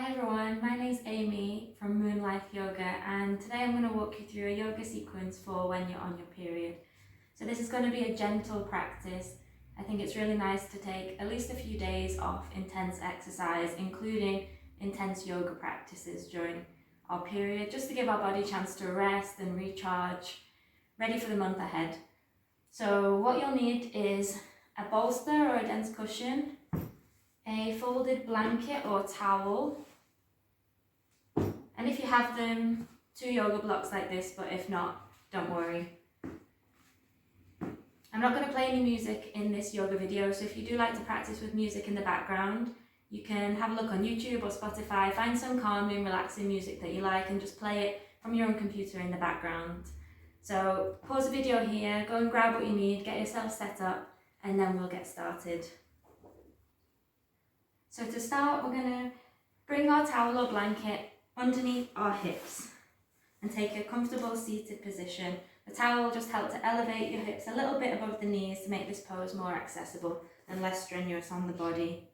Hi everyone, my name's Amy from Moonlife Yoga, and today I'm going to walk you through a yoga sequence for when you're on your period. So this is going to be a gentle practice. I think it's really nice to take at least a few days off intense exercise, including intense yoga practices during our period, just to give our body a chance to rest and recharge, ready for the month ahead. So what you'll need is a bolster or a dense cushion, a folded blanket or towel, and if you have them, 2 yoga blocks like this, but if not, don't worry. I'm not going to play any music in this yoga video, so if you do like to practice with music in the background, you can have a look on YouTube or Spotify, find some calming, relaxing music that you like and just play it from your own computer in the background. So pause the video here, go and grab what you need, get yourself set up, and then we'll get started. So to start, we're going to bring our towel or blanket underneath our hips and take a comfortable seated position. The towel will just help to elevate your hips a little bit above the knees to make this pose more accessible and less strenuous on the body.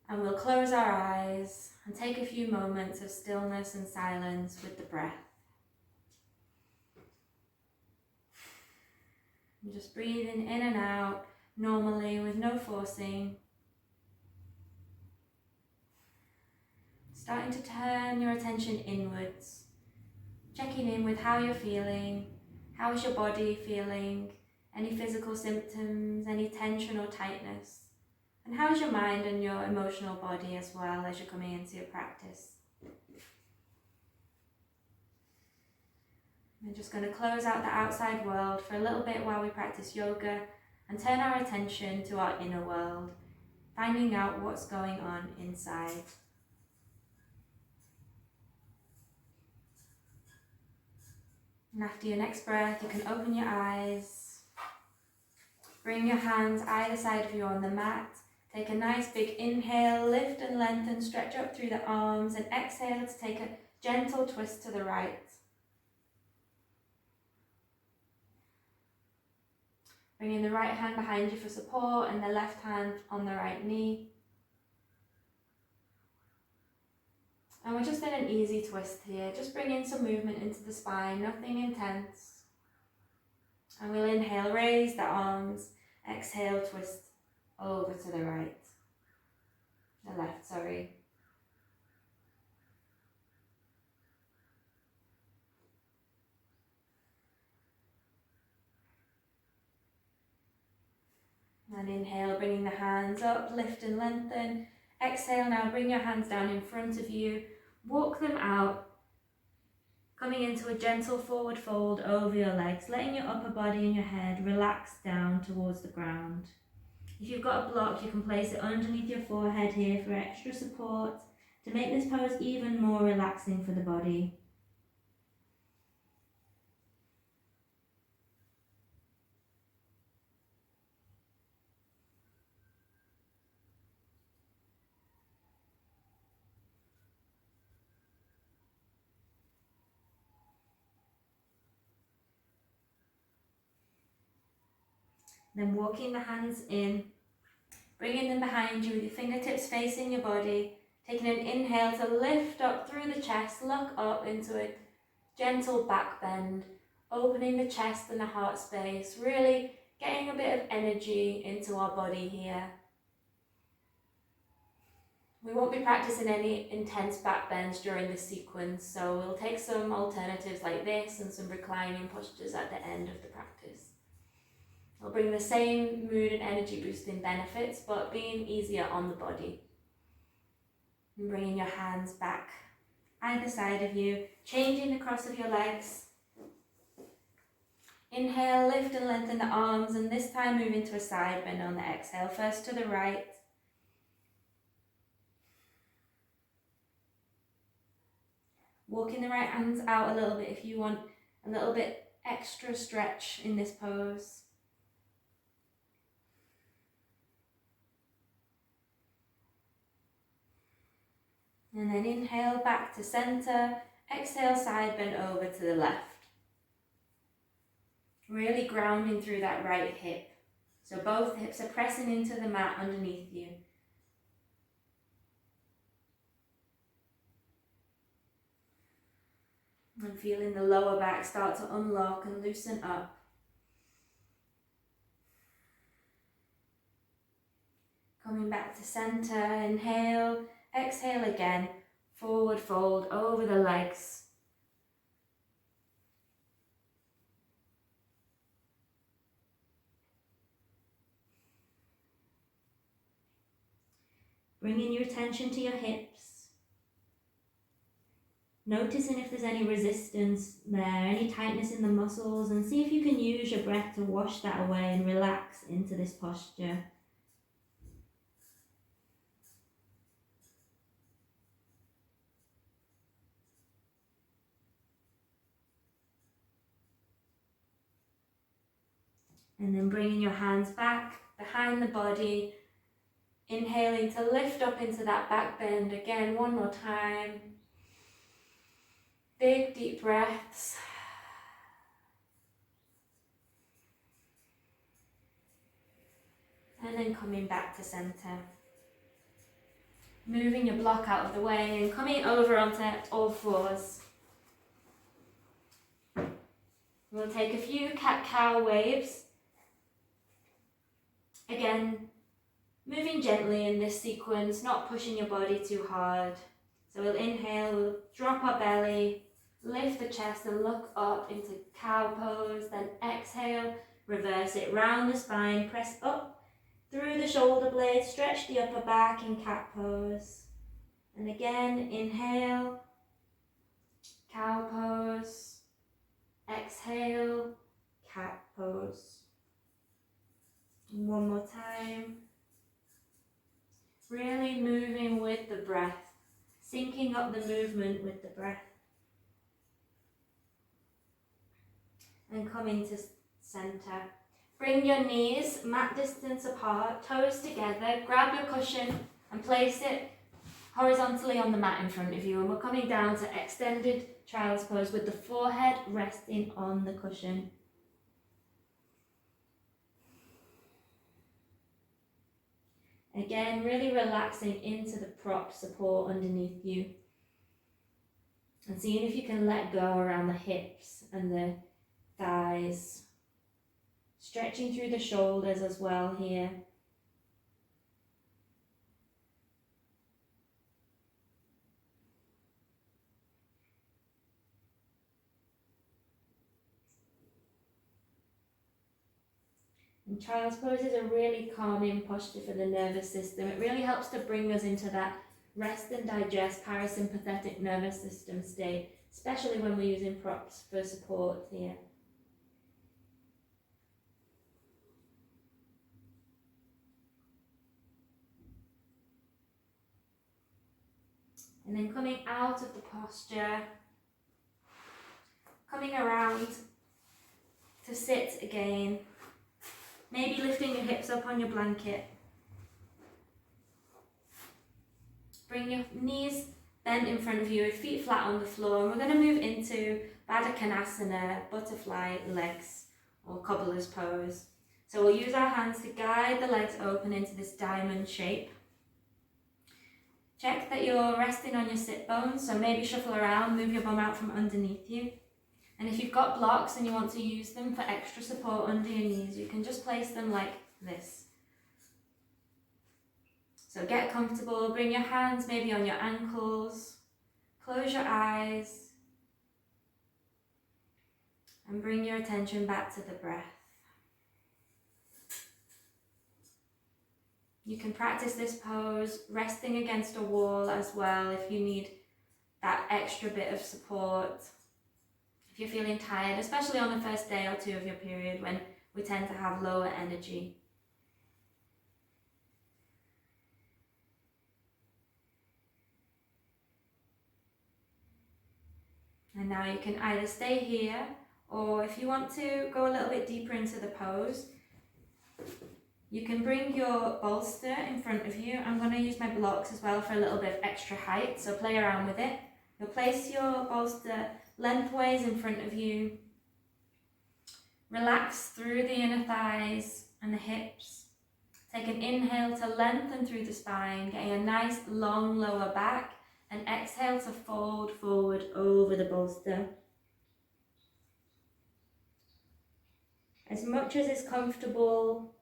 And we'll close our eyes and take a few moments of stillness and silence with the breath. And just breathing in and out normally with no forcing. Starting to turn your attention inwards, checking in with how you're feeling, how is your body feeling, any physical symptoms, any tension or tightness, and how is your mind and your emotional body as well as you're coming into your practice. We're just going to close out the outside world for a little bit while we practice yoga and turn our attention to our inner world, finding out what's going on inside. And after your next breath, you can open your eyes, bring your hands either side of you on the mat, take a nice big inhale, lift and lengthen, stretch up through the arms, and exhale to take a gentle twist to the right. Bringing the right hand behind you for support and the left hand on the right knee. And we're just in an easy twist here, just bringing some movement into the spine, nothing intense. And we'll inhale, raise the arms, exhale, twist over to the right, the left, sorry. And inhale, bringing the hands up, lift and lengthen. Exhale now, bring your hands down in front of you, walk them out, coming into a gentle forward fold over your legs, letting your upper body and your head relax down towards the ground. If you've got a block, you can place it underneath your forehead here for extra support to make this pose even more relaxing for the body. Then walking the hands in, bringing them behind you with your fingertips facing your body, taking an inhale to lift up through the chest, look up into a gentle back bend, opening the chest and the heart space, really getting a bit of energy into our body here. We won't be practicing any intense back bends during this sequence, so we'll take some alternatives like this and some reclining postures at the end of the practice. It'll bring the same mood and energy boosting benefits, but being easier on the body. And bringing your hands back either side of you, changing the cross of your legs. Inhale, lift and lengthen the arms, and this time move into a side bend on the exhale. First to the right. Walking the right hands out a little bit if you want a little bit extra stretch in this pose. And then inhale back to center, exhale side bend over to the left. Really grounding through that right hip. So both hips are pressing into the mat underneath you. And feeling the lower back start to unlock and loosen up. Coming back to center, inhale, exhale again, forward fold over the legs. Bringing your attention to your hips. Noticing if there's any resistance there, any tightness in the muscles, and see if you can use your breath to wash that away and relax into this posture. And then bringing your hands back behind the body, inhaling to lift up into that back bend again, one more time. Big deep breaths. And then coming back to center. Moving your block out of the way and coming over onto all fours. We'll take a few cat-cow waves. Again, moving gently in this sequence, not pushing your body too hard. So we'll inhale, we'll drop our belly, lift the chest and look up into cow pose, then exhale, reverse it, round the spine, press up through the shoulder blades, stretch the upper back in cat pose. And again, inhale, cow pose, exhale, cat pose. One more time. Really moving with the breath, syncing up the movement with the breath. And coming to center. Bring your knees mat distance apart, toes together, grab your cushion and place it horizontally on the mat in front of you. And we're coming down to extended child's pose with the forehead resting on the cushion. Again, really relaxing into the prop support underneath you. And seeing if you can let go around the hips and the thighs. Stretching through the shoulders as well here. And child's pose is a really calming posture for the nervous system. It really helps to bring us into that rest and digest parasympathetic nervous system state, especially when we're using props for support here. And then coming out of the posture, coming around to sit again. Maybe lifting your hips up on your blanket. Bring your knees bent in front of you with feet flat on the floor. And we're going to move into Baddha Konasana, butterfly legs or cobbler's pose. So we'll use our hands to guide the legs open into this diamond shape. Check that you're resting on your sit bones, so maybe shuffle around, move your bum out from underneath you. And if you've got blocks and you want to use them for extra support under your knees, you can just place them like this. So get comfortable, bring your hands maybe on your ankles, close your eyes, and bring your attention back to the breath. You can practice this pose resting against a wall as well if you need that extra bit of support. If you're feeling tired, especially on the first day or two of your period when we tend to have lower energy. And now you can either stay here, or if you want to go a little bit deeper into the pose, you can bring your bolster in front of you. I'm going to use my blocks as well for a little bit of extra height, so play around with it. You'll place your bolster lengthways in front of you. Relax through the inner thighs and the hips. Take an inhale to lengthen through the spine, getting a nice long lower back, and exhale to fold forward over the bolster. as much as is comfortable.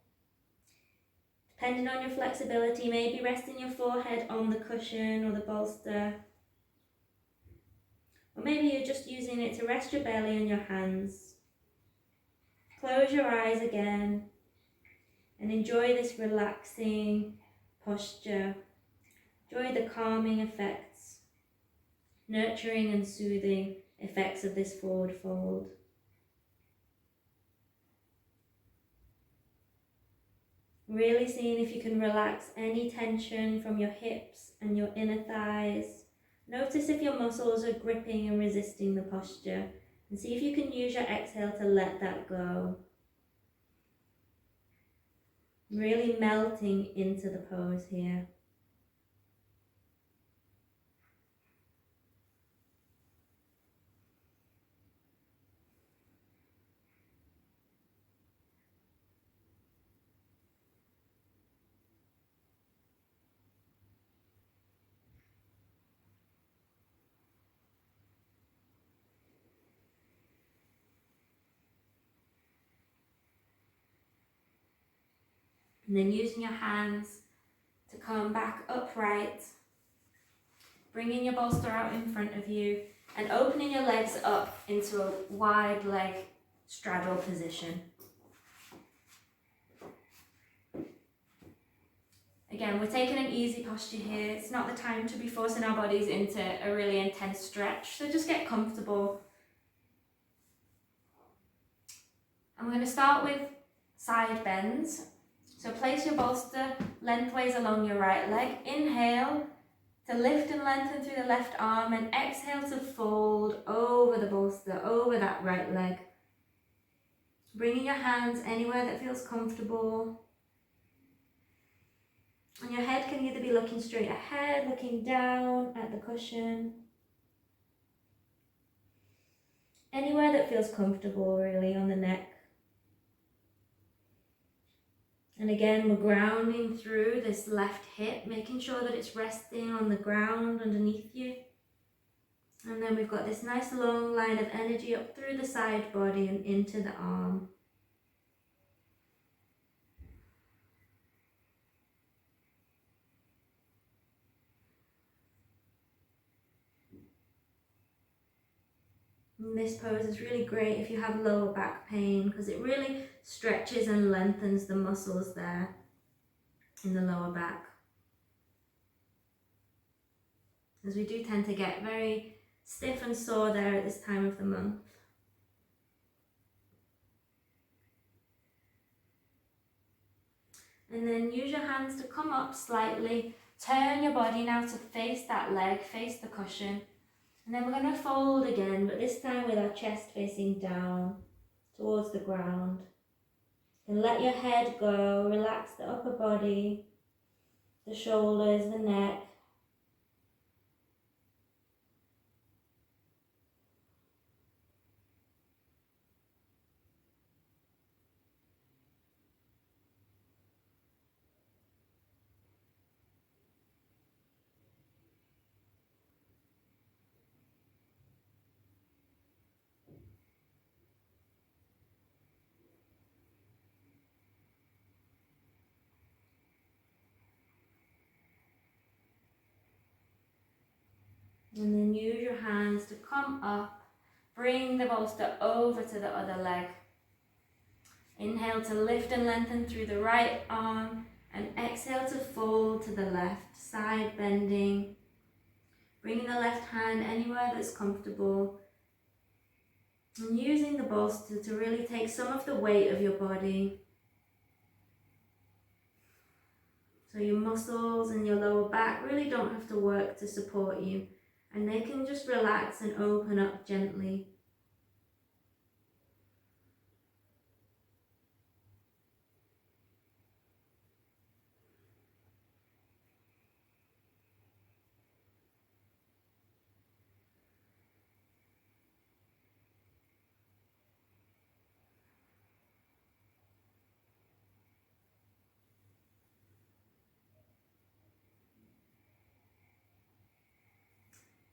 Depending on your flexibility, maybe resting your forehead on the cushion or the bolster. Or maybe you're just using it to rest your belly and your hands. Close your eyes again and enjoy this relaxing posture. Enjoy the calming effects, nurturing and soothing effects of this forward fold. Really seeing if you can relax any tension from your hips and your inner thighs. Notice if your muscles are gripping and resisting the posture, and see if you can use your exhale to let that go. Really melting into the pose here. And then using your hands to come back upright, bringing your bolster out in front of you and opening your legs up into a wide leg straddle position. Again, we're taking an easy posture here. It's not the time to be forcing our bodies into a really intense stretch, so just get comfortable. I'm going to start with side bends. So place your bolster lengthways along your right leg. Inhale to lift and lengthen through the left arm, and exhale to fold over the bolster, over that right leg. Bringing your hands anywhere that feels comfortable. And your head can either be looking straight ahead, looking down at the cushion. Anywhere that feels comfortable, really, on the neck. And again, we're grounding through this left hip, making sure that it's resting on the ground underneath you. And then we've got this nice long line of energy up through the side body and into the arm. And this pose is really great if you have lower back pain, because it really stretches and lengthens the muscles there in the lower back. As we do tend to get very stiff and sore there at this time of the month. And then use your hands to come up slightly. Turn your body now to face that leg, face the cushion. And then we're going to fold again, but this time with our chest facing down towards the ground. And let your head go, relax the upper body, the shoulders, the neck. And then use your hands to come up, bring the bolster over to the other leg. Inhale to lift and lengthen through the right arm, and exhale to fold to the left, side bending. Bringing the left hand anywhere that's comfortable. And using the bolster to really take some of the weight of your body. So your muscles and your lower back really don't have to work to support you. And they can just relax and open up gently.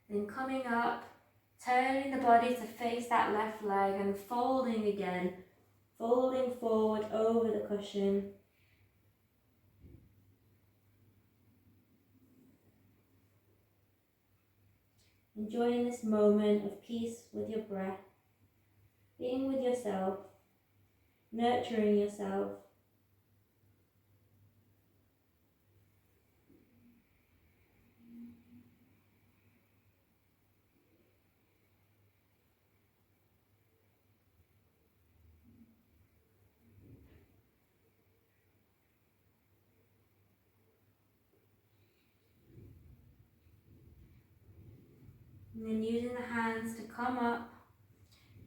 Then coming up, turning the body to face that left leg and folding again. folding forward over the cushion. Enjoying this moment of peace with your breath, being with yourself, nurturing yourself. And then using the hands to come up,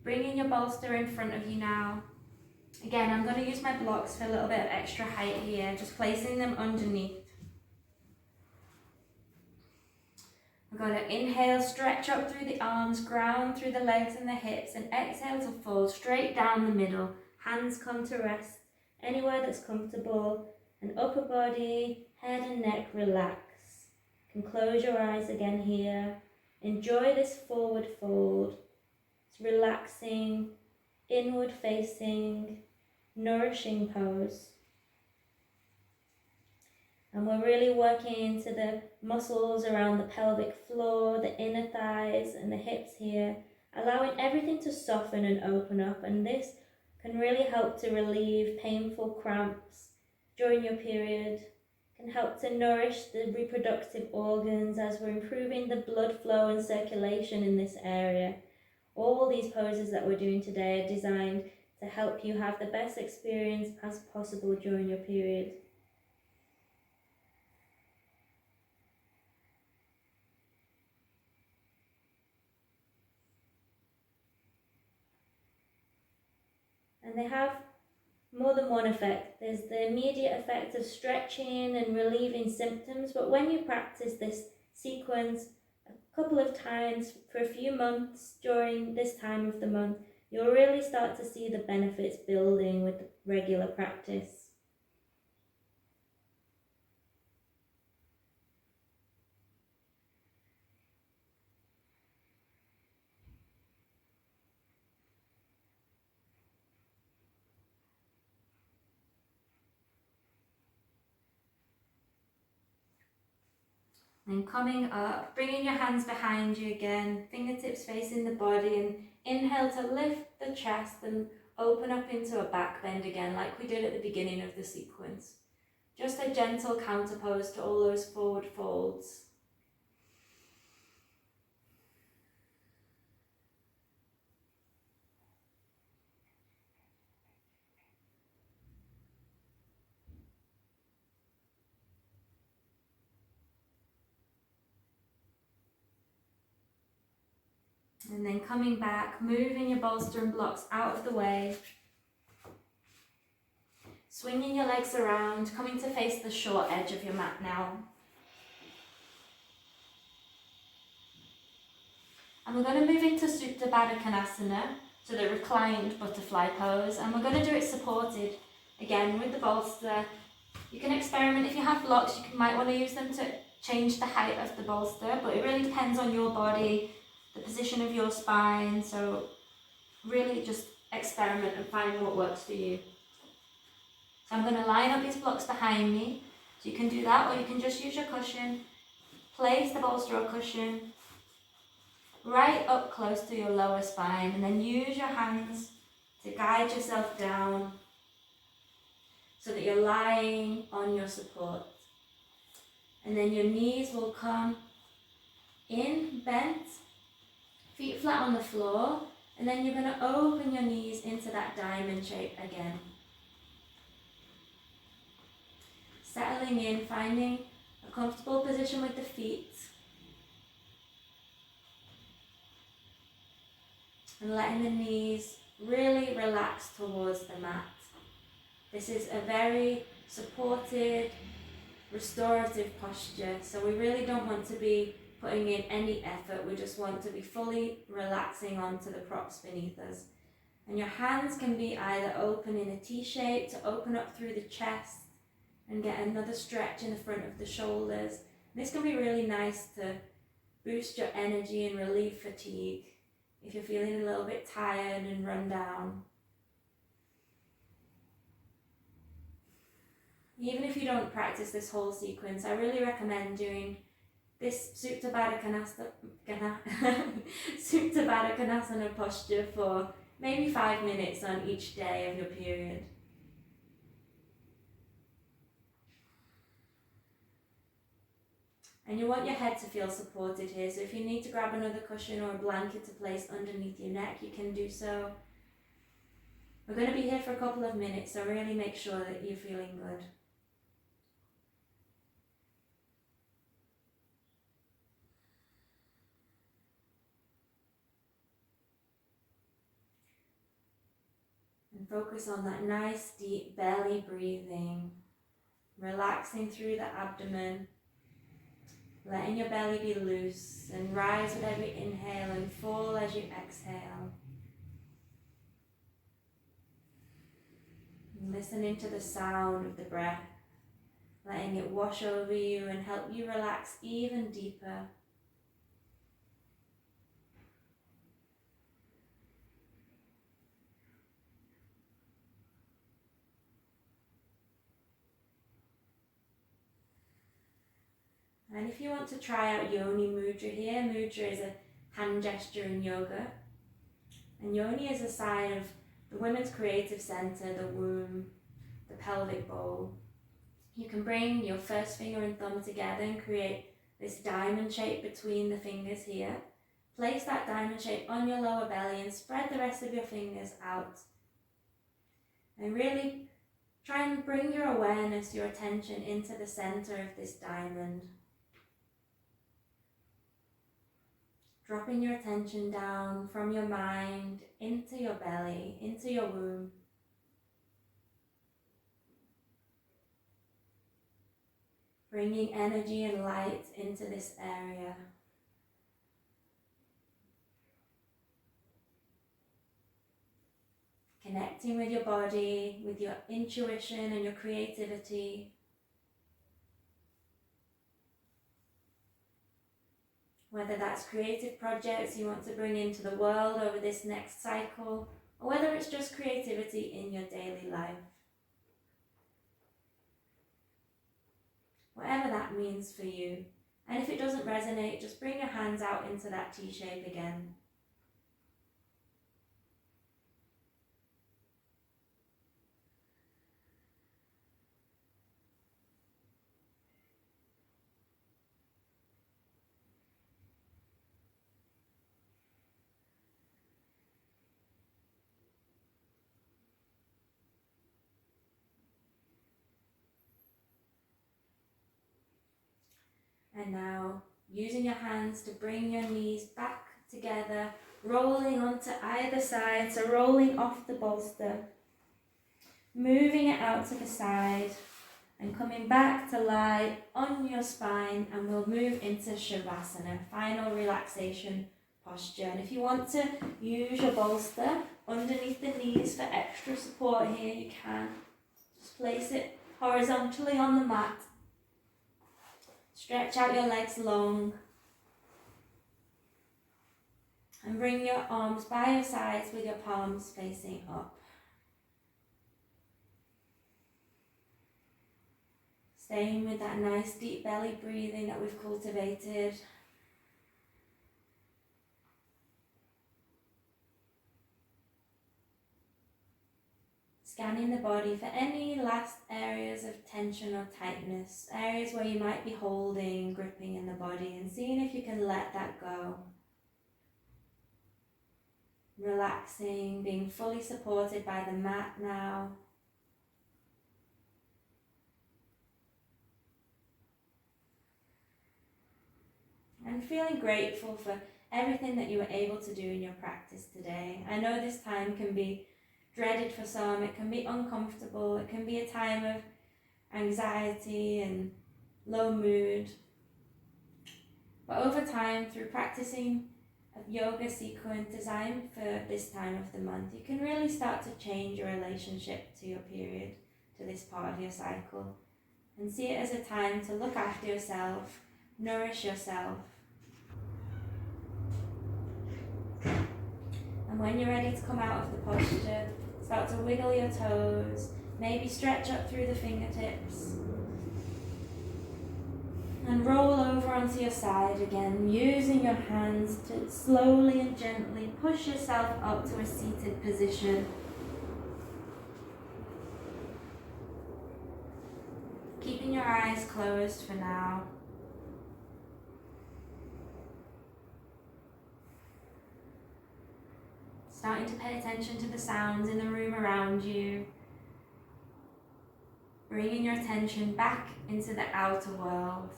bringing your bolster in front of you now. Again, I'm going to use my blocks for a little bit of extra height here, just placing them underneath. We're going to inhale, stretch up through the arms, ground through the legs and the hips, and exhale to fold straight down the middle. Hands come to rest anywhere that's comfortable, and upper body, head and neck relax. You can close your eyes again here. Enjoy this forward fold. It's relaxing, inward facing, nourishing pose. And we're really working into the muscles around the pelvic floor, the inner thighs and the hips here, allowing everything to soften and open up. And this can really help to relieve painful cramps during your period, can help to nourish the reproductive organs as we're improving the blood flow and circulation in this area. All these poses that we're doing today are designed to help you have the best experience as possible during your period. And they have more than one effect. There's the immediate effect of stretching and relieving symptoms, but when you practice this sequence a couple of times for a few months during this time of the month, you'll really start to see the benefits building with regular practice. And coming up, bringing your hands behind you again, fingertips facing the body, and inhale to lift the chest and open up into a back bend again, like we did at the beginning of the sequence. Just a gentle counter pose to all those forward folds. And then coming back, moving your bolster and blocks out of the way. Swinging your legs around, coming to face the short edge of your mat now. And we're going to move into Supta Baddha Konasana, so the reclined butterfly pose. And we're going to do it supported, again with the bolster. You can experiment. If you have blocks, you might want to use them to change the height of the bolster, but it really depends on your body, the position of your spine, so really just experiment and find what works for you. So I'm going to line up these blocks behind me, so you can do that, or you can just use your cushion. Place the bolster or cushion right up close to your lower spine, and then use your hands to guide yourself down so that you're lying on your support. And then your knees will come in, bent, feet flat on the floor, and then you're going to open your knees into that diamond shape again. Settling in, finding a comfortable position with the feet, and letting the knees really relax towards the mat. This is a very supported, restorative posture, so we really don't want to be putting in any effort. We just want to be fully relaxing onto the props beneath us. And your hands can be either open in a T shape to open up through the chest and get another stretch in the front of the shoulders. This can be really nice to boost your energy and relieve fatigue if you're feeling a little bit tired and run down. Even if you don't practice this whole sequence, I really recommend doing this Supta Baddha Konasana posture for maybe 5 minutes on each day of your period. And you want your head to feel supported here, so if you need to grab another cushion or a blanket to place underneath your neck, you can do so. We're going to be here for a couple of minutes, so really make sure that you're feeling good. And focus on that nice deep belly breathing, relaxing through the abdomen, letting your belly be loose and rise with every inhale and fall as you exhale. And listening to the sound of the breath, letting it wash over you and help you relax even deeper. And if you want to try out Yoni Mudra here, Mudra is a hand gesture in yoga. And Yoni is a sign of the women's creative center, the womb, the pelvic bowl. You can bring your first finger and thumb together and create this diamond shape between the fingers here. Place that diamond shape on your lower belly and spread the rest of your fingers out. And really try and bring your awareness, your attention into the center of this diamond. Dropping your attention down from your mind into your belly, into your womb. Bringing energy and light into this area. Connecting with your body, with your intuition and your creativity. Whether that's creative projects you want to bring into the world over this next cycle, or whether it's just creativity in your daily life. Whatever that means for you. And if it doesn't resonate, just bring your hands out into that T shape again. And now, using your hands to bring your knees back together, rolling onto either side, so rolling off the bolster, moving it out to the side, and coming back to lie on your spine, and we'll move into Shavasana, final relaxation posture. And if you want to use your bolster underneath the knees for extra support here, you can. Just place it horizontally on the mat. Stretch out your legs long and bring your arms by your sides with your palms facing up. Staying with that nice deep belly breathing that we've cultivated. Scanning the body for any last areas of tension or tightness, areas where you might be holding, gripping in the body, and seeing if you can let that go. Relaxing, being fully supported by the mat now. And feeling grateful for everything that you were able to do in your practice today. I know this time can be dreaded for some, it can be uncomfortable, it can be a time of anxiety and low mood. But over time, through practicing a yoga sequence designed for this time of the month, you can really start to change your relationship to your period, to this part of your cycle, and see it as a time to look after yourself, nourish yourself. And when you're ready to come out of the posture, start to wiggle your toes, Maybe stretch up through the fingertips. And roll over onto your side again, using your hands to slowly and gently push yourself up to a seated position. Keeping your eyes closed for now. Starting to pay attention to the sounds in the room around you. Bringing your attention back into the outer world.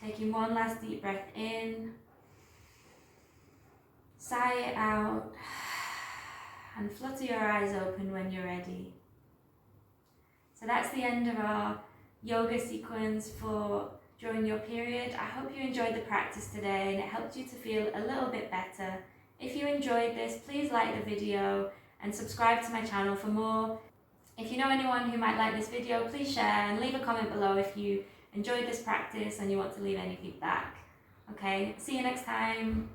Taking one last deep breath in. Sigh it out. And flutter your eyes open when you're ready. So that's the end of our yoga sequence for during your period. I hope you enjoyed the practice today and it helped you to feel a little bit better. If you enjoyed this, please like the video and subscribe to my channel for more. If you know anyone who might like this video, please share and leave a comment below if you enjoyed this practice and you want to leave any feedback. Okay, see you next time.